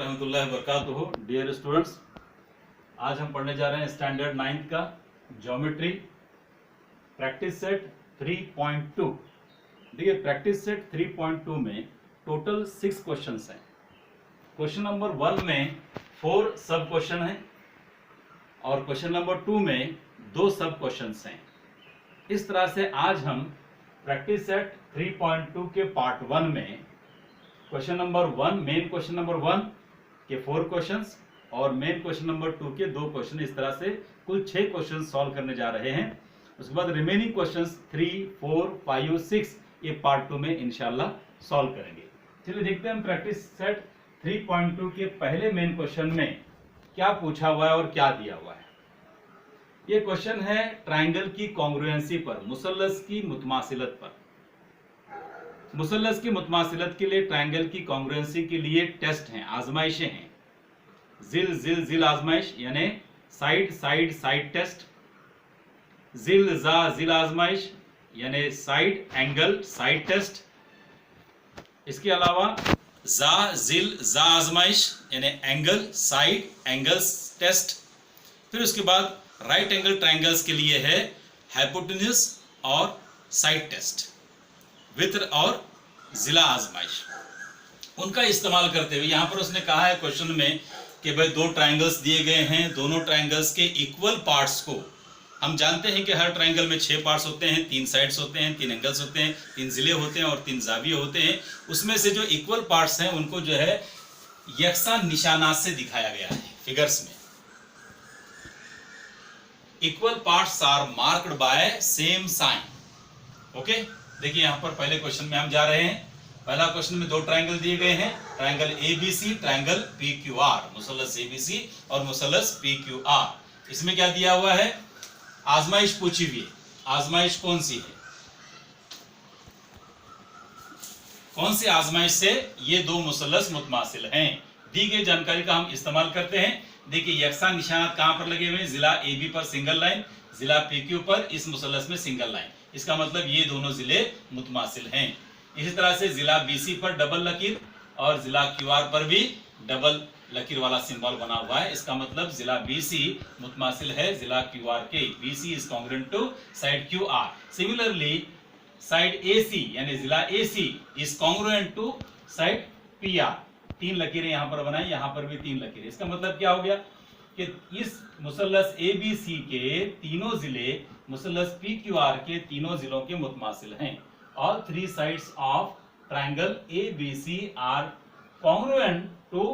वरहमतुल्लाहि वबरकातुहू। Dear students, आज हम पढ़ने जा रहे हैं स्टैंडर्ड 9th का ज्योमेट्री प्रैक्टिस सेट 3.2। देखिए, प्रैक्टिस सेट 3.2 में टोटल 6 क्वेश्चंस हैं। क्वेश्चन नंबर 1 में 4 सब क्वेश्चन हैं और क्वेश्चन नंबर 2 में 2 सब क्वेश्चंस हैं। इस तरह से आज हम प्रैक्टिस सेट 3.2 के पार्ट 1 में question number 1, main question number 1 के 4 क्वेश्चंस और मेन क्वेश्चन नंबर 2 के 2 क्वेश्चन, इस तरह से कुल 6 क्वेश्चन सॉल्व करने जा रहे हैं। उसके बाद रिमेनिंग क्वेश्चंस 3, 4, 5, 6 ये पार्ट 2 में इंशाल्लाह सॉल्व करेंगे। चलिए देखते हैं हम प्रैक्टिस सेट 3.2 के पहले मेन क्वेश्चन में क्या पूछा हुआ है और क्या दिया हुआ है। ये क्वेश्चन है ट्राइंगल की कॉन्ग्रुएंसी पर, मुसल्लस की मुतमासिलत पर। मुसल्लस की मुतमासिलत के लिए ट्राइंगल की कॉन्ग्रुएंसी के लिए टेस्ट हैं, आजमाइशें हैं। जिल आजमाइश यानी साइड साइड साइड टेस्ट, जिल आजमाइश यानी साइड एंगल साइड टेस्ट। इसके अलावा जा आजमाइश यानी एंगल साइड एंगल्स टेस्ट। फिर उसके बाद राइट एंगल ट्राइंगल्स के लिए है हाइपोटेन्यूज और साइड टेस्ट, वित्र और जिला आजमाइश। उनका इस्तेमाल करते हुए यहाँ पर उसने कहा है क्वेश्चन में कि भाई 2 ट्राइंगल्स दिए गए हैं, दोनों ट्राइंगल्स के इक्वल पार्ट्स को, हम जानते हैं कि हर ट्राइंगल में 6 पार्ट्स होते हैं, 3 साइड्स होते हैं, 3 एंगल्स होते हैं, 3 जिले होते हैं और 3 जाविये होते हैं। उसमें से जो इक्वल पार्ट्स हैं उनको जो है यकसा निशानात से दिखाया गया है फिगर्स में। Equal parts are marked by same sign. Okay, देखिए यहाँ पर पहले क्वेश्चन में हम जा रहे हैं। पहला क्वेश्चन में 2 ट्राइंगल दिए गए हैं, triangle ABC, triangle PQR, मुसल्लस ABC और मुसल्लस PQR। इसमें क्या दिया हुआ है, आजमाइश पूछी हुई है। आजमाइश कौन सी है, कौन सी आजमाइश से ये 2 मुसल्लस मुतमासिल हैं। दी गई जानकारी का हम इस्तेमाल करते हैं। देखिए, यकसा निशानात कहां पर लगे हुए हैं, जिला AB पर सिंगल लाइन, जिला PQ पर इस मुसल्लस में सिंगल लाइन। इसका मतलब ये दोनों जिले मुतमासिल हैं। इसी तरह से जिला BC पर डबल लकीर और जिला QR पर भी डबल लकीर वाला सिंबल बना हुआ है। इसका मतलब जिला BC मुतमासिल है जिला QR के। BC is congruent to side QR। Similarly side AC यानी जिला AC is congruent to side PR। 3 लकीरें यहां पर बनाई, यहां पर भी 3 लकीरें। इसका मतलब क्या हो गया कि इस मुसल्लस ABC के तीनों जिले मुसल्लस PQR के तीनों जिलों के मुतमासिल हैं। All 3 sides of triangle ABC are congruent to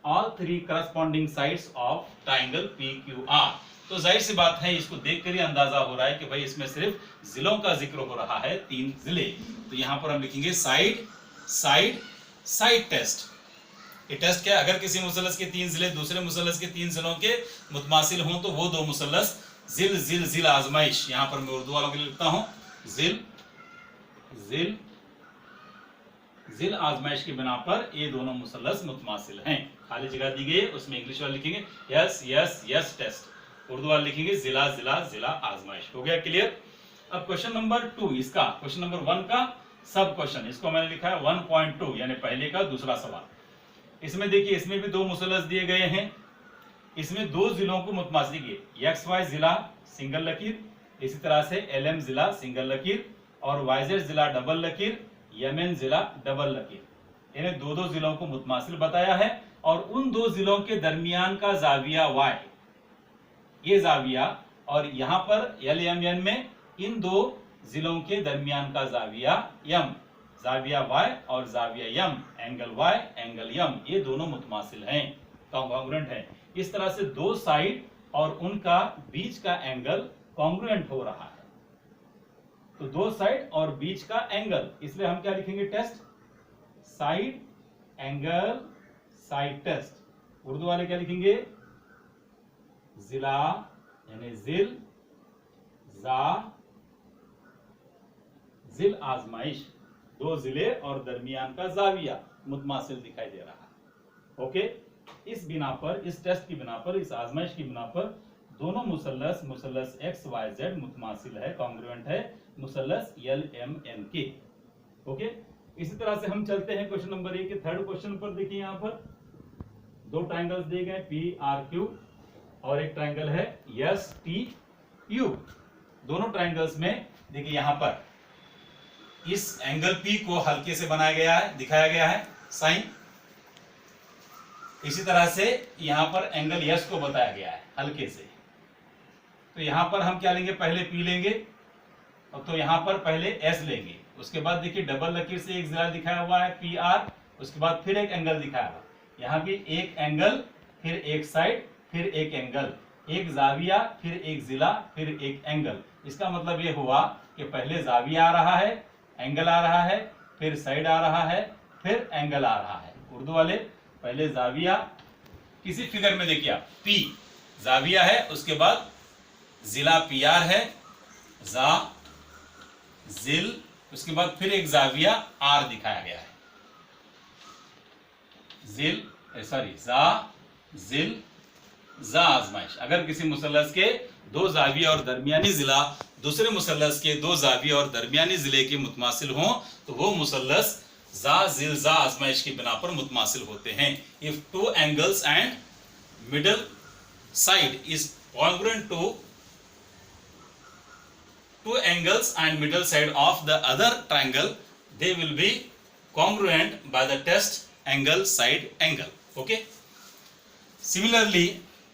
all 3 corresponding sides of triangle PQR। तो जाहिर सी बात है, इसको देखकर ही अंदाजा हो रहा है कि भाई इसमें सिर्फ जिलों का जिक्र हो रहा है, 3 जिले। तो यहां पर हम लिखेंगे साइड साइड साइड टेस्ट। ये टेस्ट क्या है, अगर किसी मुसल्लस के 3 जिले दूसरे मुसल्लस के 3 जिलों के मुतमासिल हों तो वो 2 मुसल्लस जिल आजमाइश, यहां पर मैं उर्दू वालों के लिए लिखता हूं, जिल आजमाइश की बिना पर ये दोनों मुसल्लस मुतमासिल हैं। खाली जगह दी गई है, उसमें इंग्लिश वाले लिखेंगे यस टेस्ट, उर्दू वाले लिखेंगे जिला आजमाइश। हो गया क्लियर। अब क्वेश्चन नंबर 2, इसका क्वेश्चन नंबर 1 का सब क्वेश्चन, इसको मैंने लिखा है 1.2 यानी पहले का दूसरा सवाल। इसमें देखिए, इसमें भी 2 मुसल्लस दिए गए हैं। इसमें 2 जिलों को मुतमासिल किए, XY जिला सिंगल लकीर, इसी तरह से LM जिला सिंगल लकीर और YZ जिला डबल लकीर, YN जिला डबल लकीर। इन्हें 2 जिलों को मुतमासिल बताया है और उन 2 जिलों के दरमियान का जाविया Y, ये जाविया, और यहां पर LMN में इन 2 जिलों के दरमियान का जाविया M, जाविया Y और जाविया M, angle Y angle M, ये दोनों मुतमासिल हैं, कॉन्ग्रुएंट हैं। इस तरह से 2 साइड और उनका बीच का एंगल कॉन्ग्रुएंट हो रहा है। तो 2 साइड और बीच का एंगल, इसलिए हम क्या लिखेंगे, test side angle side test. Urdu वाले क्या लिखेंगे, जिला यानी जिल आजमाइश, 2 जिले और दरमियान का जाविया मुतमासिल दिखाई दे रहा है। ओके, इस बिना पर, इस टेस्ट की बिना पर, इस आजमाइश की बिना पर दोनों मुसल्लस XYZ मुतमासिल है, कॉन्ग्रुएंट है मुसल्लस LMN के। ओके, इसी तरह से हम चलते हैं क्वेश्चन नंबर 1 के थर्ड क्वेश्चन पर। देखिए यहाँ पर दो ट्राइंगल्स दिए गए PRQ और एक ट्राइंगल है STU। दोनों ट्राइंगल्स में देखिए यहां पर इस एंगल P को हल्के से बनाया गया है, दिखाया गया है साइन। इसी तरह से यहां पर एंगल S को बताया गया है हल्के से। तो यहां पर हम क्या लेंगे, पहले P लेंगे और तो यहां पर पहले S लेंगे। उसके बाद देखिए डबल लकीर से एक जिला दिखाया हुआ है PR, उसके बाद फिर एक एंगल दिखाया हुआ, यहाँ भी एक एंगल, फिर एक साइड, फिर एक एंगल, एक जाविया, फिर एक जिला, फिर एक एंगल। इसका मतलब ये हुआ कि पहले जाविया आ रहा है, एंगल आ रहा है, फिर साइड आ रहा है, फिर एंगल आ रहा है। उर्दू वाले पहले जाविया, किसी फिगर में देखिए आप P जाविया है, उसके बाद जिला PR है, जा जिल, उसके बाद फिर एक जाविया R दिखाया गया है, जिल सॉरी जा जिल जा आजमाइश। अगर किसी मुसल्लस के दो जाविया और दरमियानी जिला दूसरे मुसल्लस के दो जाविया और दरमियानी जिले के मुतमासिल हों तो वो मुसल्लस जा जिल जा आजमाइश की बिना पर मुतमासिल होते हैं। If two angles and middle side is congruent to two angles and middle side of the other triangle, they will be congruent by the test angle side angle. Okay. Similarly,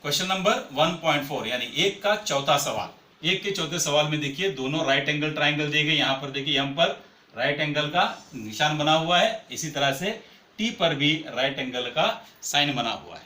question number 1.4 यानी एक का चौथा सवाल। एक के चौथे सवाल में देखिए दोनों राइट एंगल ट्राइंगल दिए गए। यहाँ पर देखिए M पर राइट एंगल का निशान बना हुआ है, इसी तरह से T पर भी राइट एंगल का साइन बना हुआ है।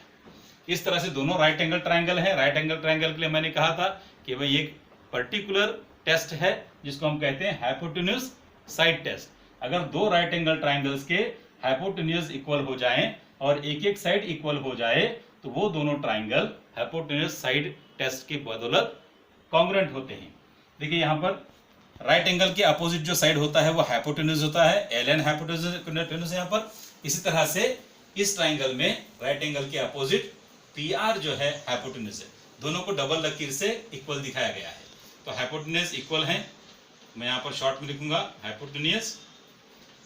इस तरह से दोनों राइट एंगल ट्राइंगल है। राइट एंगल ट्राइंगल के लिए मैंने कहा था कि भाई एक पर्टिकुलर टेस्ट है जिसको हम कहते हैं हाइपोटेन्यूज साइड टेस्ट। अगर दो राइट एंगल ट्राइंगल्स के हाइपोटेन्यूज इक्वल हो जाएं और एक एक साइड इक्वल हो जाए तो वो दोनों ट्राइंगल हाइपोटेन्यूज साइड टेस्ट की बदौलत कॉन्ग्रुएंट होते हैं। देखिए यहाँ पर राइट एंगल के अपोजिट जो साइड होता है वो हाइपोटेन्यूज होता है, LN हाइपोटेन्यूज यहाँ पर। इसी तरह से इस ट्राइंगल में राइट एंगल के अपोजिट PR जो है हाइपोटेन्यूज है। दोनों को डबल लकीर से इक्वल दिखाया गया है, तो हाइपोटेन्यूज इक्वल है। मैं यहाँ पर शॉर्ट में लिखूंगा हाइपोटेन्यूज।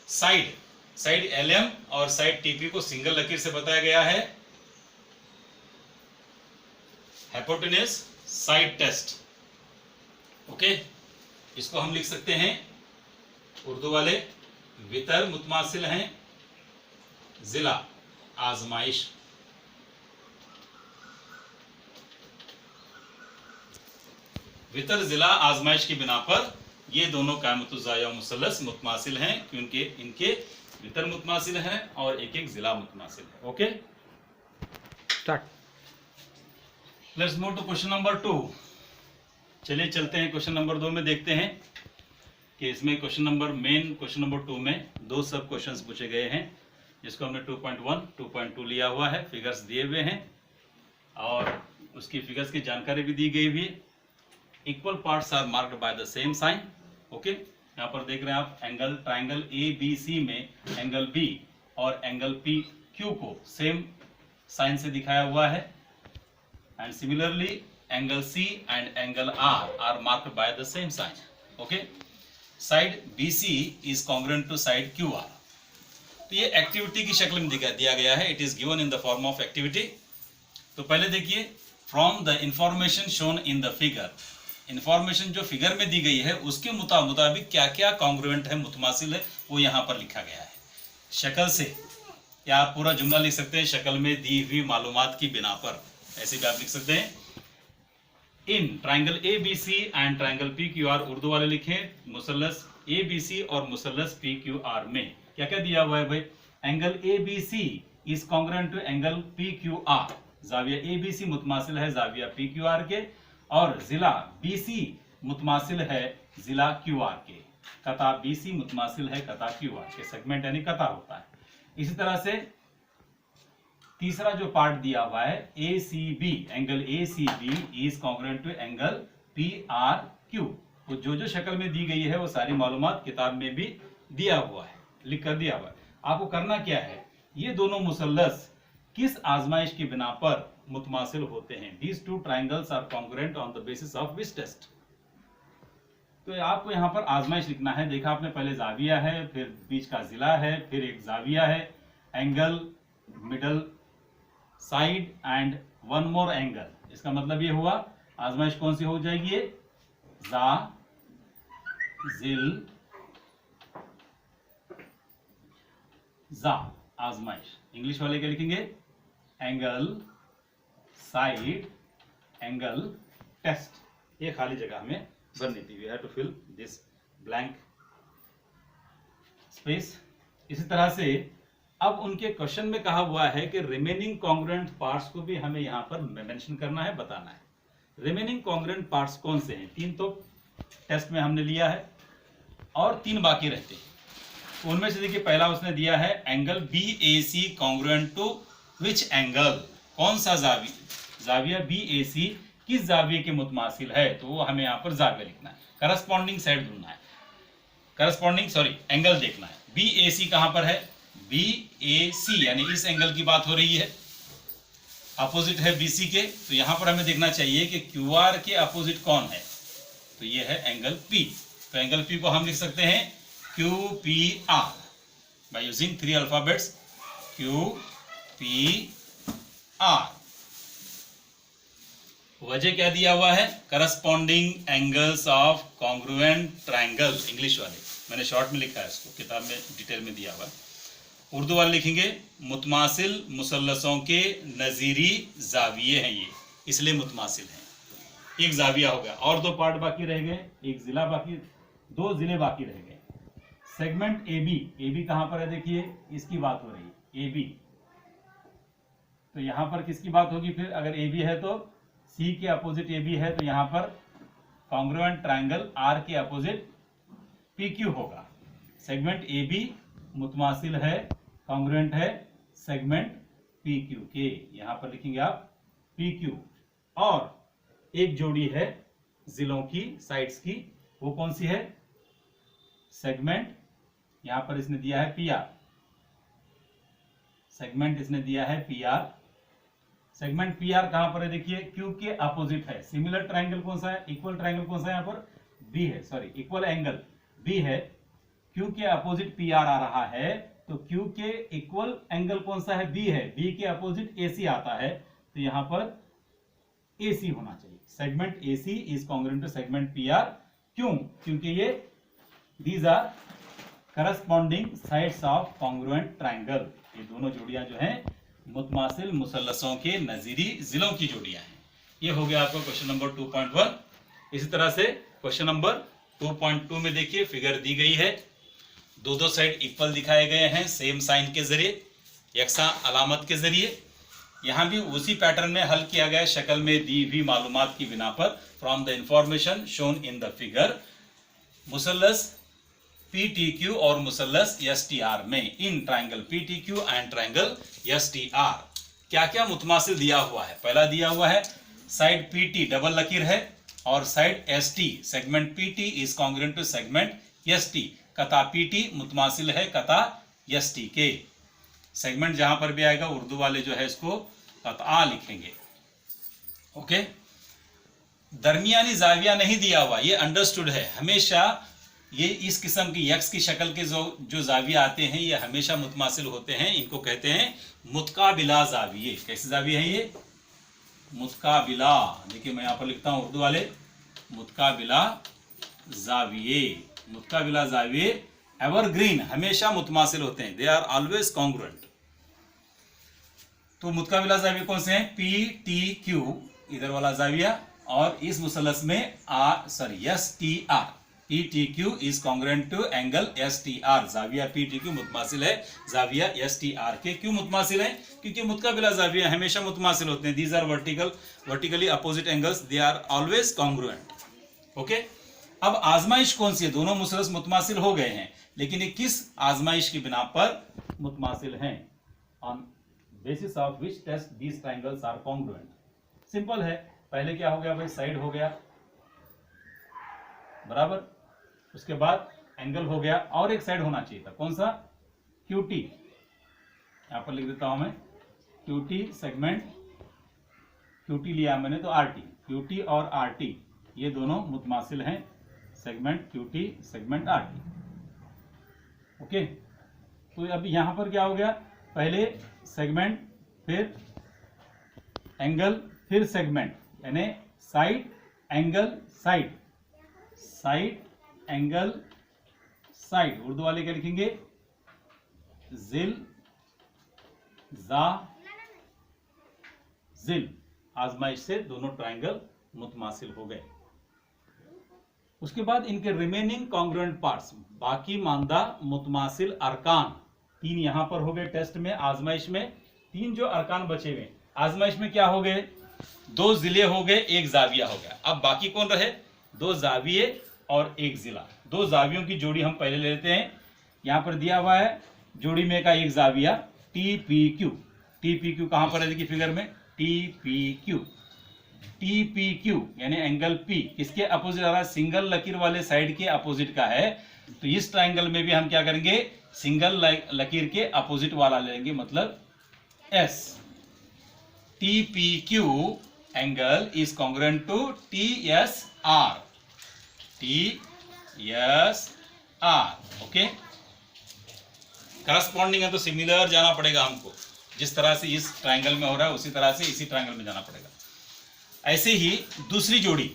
साइड LM और साइड TP को सिंगल लकीर से बताया गया है। Hypotenuse side test. ओके, इसको हम लिख सकते हैं उर्दू वाले वितर मुतमासिल हैं जिला आजमाइश। वितर जिला आजमाइश की बिना पर ये दोनों कायमतुज़्ज़ाया मुसल्लस मुतमासिल हैं क्योंकि इनके वितर मुतमासिल हैं और एक एक जिला मुतमासिल है। Okay, start. Let's move to question number 2। चलिए चलते हैं क्वेश्चन नंबर 2 में, देखते हैं कि इसमें क्वेश्चन नंबर 2 में दो सब क्वेश्चंस पूछे गए हैं जिसको हमने 2.1 2.2 लिया हुआ है। फिगर्स दिए हुए हैं और उसकी फिगर्स की जानकारी भी दी गई हुई है। Equal parts are marked by the same sign. Okay, यहाँ पर देख रहे हैं आप एंगल ट्राइंगल ABC में एंगल B और एंगल PQ को सेम साइन से दिखाया हुआ है and similarly angle C and angle R are marked by the same sign. Okay, side BC is congruent to side QR। तो ये एक्टिविटी की शक्ल में दिया गया है। It is given in the form of activity. तो पहले देखिए, from the information shown in the figure, information जो फिगर में दी गई है उसके मुताबिक क्या क्या कॉन्ग्रुएंट है, मुतमासिल है, वो यहाँ पर लिखा गया है शक्ल से। या आप पूरा जुमला लिख सकते हैं शक्ल में दी हुई मालूमात की बिना पर, ऐसे भी आप लिख सकते हैं। In triangle ABC and triangle PQR, Urdu वाले लिखें मुसल्लस ABC और मुसल्लस PQR में क्या क्या दिया हुआ है भाई। Angle ABC is congruent to angle PQR। जाविया ABC मुतमासिल है जाविया PQR के और जिला BC मुतमासिल है जिला QR के। कता BC मुतमासिल है कता QR के। सेगमेंट यानी कता होता है। इसी तरह से तीसरा जो पार्ट दिया हुआ है ACB, angle ACB is congruent to angle PRQ। तो जो शक्ल में दी गई है वो सारी मालूमात किताब में भी दिया हुआ है, लिख कर दिया हुआ है। आपको करना क्या है, ये दोनों मुसल्लस किस आजमाइश की बिना पर मुतमासिल होते हैं। These two triangles are congruent on the basis of which test। तो आपको यहाँ पर आजमाइश लिखना है। देखा आपने, पहले जाविया है, फिर बीच का जिला है, फिर एक जाविया है, angle, middle, side and one more angle. इसका मतलब ये हुआ आजमाइश कौन सी हो जाएगी, ये जा जिल जा आजमाइश। इंग्लिश वाले क्या लिखेंगे, एंगल साइड एंगल टेस्ट। ये खाली जगह हमें भरनी थी, we have to fill this blank space. इसी तरह से अब उनके क्वेश्चन में कहा हुआ है कि रिमेनिंग कॉन्ग्रुएंट पार्ट्स को भी हमें यहां पर मेंशन करना है, बताना है। रिमेनिंग कॉन्ग्रुएंट पार्ट्स कौन से हैं, 3 तो टेस्ट में हमने लिया है और 3 बाकी रहते हैं। उनमें से देखिए पहला उसने दिया है angle BAC congruent to which angle, कौन सा जाविया BAC किस जाविये के मुतमासिल है, तो वो हमें यहाँ पर जाविया लिखना है, करस्पॉन्डिंग साइड ढूंढना है, एंगल देखना है। BAC कहां पर है, BAC यानी इस एंगल की बात हो रही है, अपोजिट है BC के, तो यहां पर हमें देखना चाहिए कि QR के अपोजिट कौन है, तो ये है एंगल P। तो एंगल P को हम लिख सकते हैं QPR by using 3 alphabets QPR। वजह क्या दिया हुआ है, corresponding angles of congruent triangle. English वाले मैंने शॉर्ट में लिखा है, इसको किताब में डिटेल में दिया हुआ है। उर्दू वाले लिखेंगे मुतमासिल मुसल्लसों के नज़ीरी जाविये हैं ये, इसलिए मुतमासिल हैं। एक जाविया हो गया और 2 पार्ट बाकी रह गए, एक जिला बाकी, 2 जिले बाकी रह गए। सेगमेंट AB कहां पर है, देखिए इसकी बात हो रही है AB, तो यहां पर किसकी बात होगी फिर, अगर AB है तो C के अपोजिट AB है, तो यहां पर कॉन्ग्रुएंट ट्रायंगल R के अपोजिट PQ होगा। सेगमेंट AB मुतमासिल है, कॉन्ग्रुएंट है सेगमेंट PQ के, यहां पर लिखेंगे आप PQ। और एक जोड़ी है जिलों की साइड्स की, वो कौन सी है, सेगमेंट, यहां पर इसने दिया है PR, सेगमेंट इसने दिया है PR। सेगमेंट PR कहां पर है, देखिए Q के अपोजिट है। सिमिलर ट्रायंगल कौन सा है, इक्वल ट्रायंगल कौन सा है, यहां पर B है, सॉरी इक्वल एंगल B है, Q के अपोजिट PR आ रहा है, तो Q के इक्वल एंगल कौन सा है, B है, B के अपोजिट AC आता है, तो यहां पर AC होना चाहिए। Segment AC is congruent to segment PR, क्यों, क्योंकि ये these are corresponding sides of congruent triangle. ये दोनों जोड़ियां जो हैं मुतमासिल मुसल्लसों के नजीरी जिलों की जोड़ियां हैं। ये हो गया आपका क्वेश्चन नंबर 2.1। इसी तरह से क्वेश्चन नंबर 2.2 में देखिए फिगर दी गई है, दो साइड इक्वल दिखाए गए हैं सेम साइन के जरिए, यकसा अलामत के जरिए। यहां भी उसी पैटर्न में हल किया गया, शक्ल में दी हुई मालूमात की बिना पर, from the information shown in the figure. मुसल्लस PTQ और मुसल्लस STR में, in triangle PTQ and triangle STR क्या क्या मुतमासिल दिया हुआ है। पहला दिया हुआ है साइड PT डबल लकीर है और side ST, segment PT is congruent to segment ST, कता PT मुतमासिल है कता ST के। सेगमेंट जहां पर भी आएगा उर्दू वाले जो है इसको कता लिखेंगे, ओके। दरमियानी जाविया नहीं दिया हुआ, ये अंडरस्टूड है। हमेशा ये इस किस्म की यक्स की शक्ल के जो जाविया आते हैं ये हमेशा मुतमासिल होते हैं, इनको कहते हैं मुतकाबिला जाविये। कैसे जाविये हैं ये, मुतकाबिला, देखिए मैं यहां पर लिखता हूं उर्दू वाले मुतकाबिला जाविये। मुतकाबिला जाविये एवरग्रीन, हमेशा मुतमासिल होते हैं, दे आर ऑलवेज कॉन्ग्रुएंट। तो मुतकाबिला जाविये कौन से हैं, PTQ इधर वाला जाविया, और इस मुसल्लस में STR, PTQ is congruent to angle STR। जाविया PTQ मुतमासिल है जाविया STR के। क्यों मुतमासिल है, क्योंकि मुतकाबिला जाविया हमेशा मुतमासिल होते हैं, these are vertically opposite angles, they are always congruent, okay. अब आजमाइश कौन सी है, दोनों मुसल्लस मुतमासिल हो गए हैं, लेकिन ये किस आजमाइश की बिना पर मुतमासिल हैं, on basis of which test these triangles are congruent. Simple है, पहले क्या हो गया भाई, साइड हो गया बराबर, उसके बाद एंगल हो गया, और एक साइड होना चाहिए था, कौन सा, QT, यहां पर लिख देता हूं मैं QT सेगमेंट, QT लिया मैंने तो RT, QT और RT ये दोनों मुतमासिल हैं, segment QT segment RT, okay. तो अब यहां पर क्या हो गया, पहले सेगमेंट फिर एंगल, फिर सेगमेंट, यानी side angle side, side angle side. Urdu वाले क्या लिखेंगे? जिल जा जिल। आजमाइश से दोनों ट्रायंगल मुतमासिल हो गए। उसके बाद इनके रिमेनिंग कॉन्ग्रुएंट पार्ट्स, बाकी मानदा मुतमासिल अरकान, 3 यहां पर हो गए टेस्ट में, आजमाइश में 3 जो अरकान बचे हुए। आजमाइश में क्या हो गए? 2 जिले हो गए, 1 जाविया हो गया। अब बाकी कौन रहे? 2 जाविये और 1 जिला। 2 जावियों की जोड़ी हम पहले ले लेते हैं। यहां पर दिया हुआ है जोड़ी में का 1 जाविया TPQ। TPQ कहां पर है? देखिए फिगर में TPQ। TPQ यानी एंगल P किसके अपोजिट आ रहा है? सिंगल लकीर वाले साइड के अपोजिट का है। तो इस ट्रायंगल में भी हम क्या करेंगे? सिंगल लकीर के अपोजिट वाला लेंगे, मतलब S। TPQ angle is congruent to TSR। TSR okay. Corresponding है तो सिमिलर जाना पड़ेगा हमको, जिस तरह से इस ट्रायंगल में हो रहा है उसी तरह से इसी ट्रायंगल में जाना पड़ेगा। ऐसे ही दूसरी जोड़ी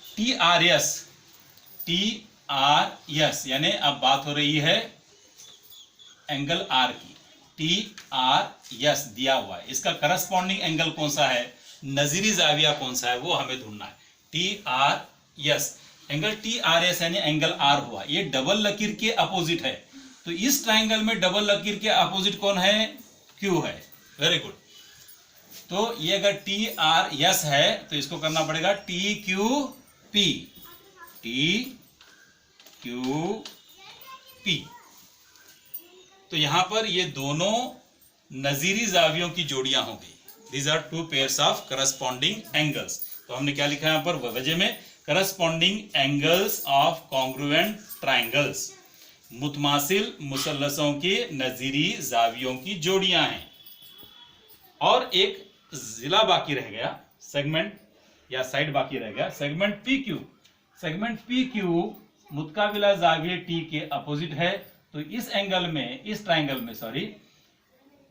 TRS। TRS यानी अब बात हो रही है एंगल R की। TRS दिया हुआ है, इसका करस्पॉन्डिंग एंगल कौन सा है? नजीरी जाविया कौन सा है वो हमें ढूंढना है। TRS एंगल TRS यानी एंगल R हुआ, ये डबल लकीर के अपोजिट है। तो इस ट्रायंगल में डबल लकीर के अपोजिट कौन है? Q है। Very good. तो ये अगर TRS है तो इसको करना पड़ेगा TQP। TQP। तो यहां पर ये दोनों नजीरी जावियों की जोड़ियां हो गई। These are 2 pairs of corresponding angles. तो हमने क्या लिखा है यहां पर वजह में? Corresponding angles of congruent triangles. मुतमासिल मुसल्लसों के नजीरी जावियों की जोड़ियां हैं। और एक जिला बाकी रह गया, सेगमेंट या साइड बाकी रह गया, segment PQ। Segment PQ मुतकाबिला जाविये T के अपोजिट है। तो इस एंगल में, इस ट्रायंगल में सॉरी,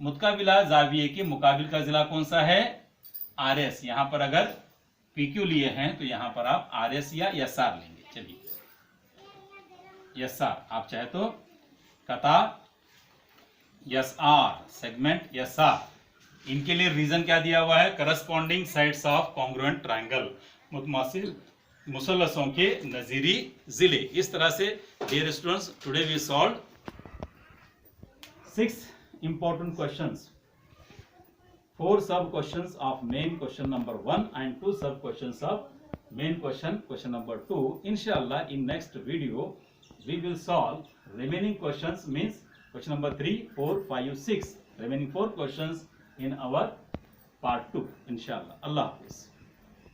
मुतकाबिला जाविये के मुकाबिल का जिला कौन सा है? RS। यहां पर अगर PQ लिए हैं तो यहां पर आप RS या SR लेंगे। चलिए SR, आप चाहे तो कता SR, सेगमेंट SR। इनके लिए रीजन क्या दिया हुआ है? Corresponding sides of congruent triangle, मुतमासिल मुसल्लसों के नजीरी जिले। इस तरह से dear students, today we solve 6 important questions, 4 sub questions of main question number 1 and 2 sub questions of main question number 2. Inshallah in next video we will solve remaining questions, means question number 3, 4, 5, 6, remaining 4 questions in our part 2 inshallah. Allah Hafiz.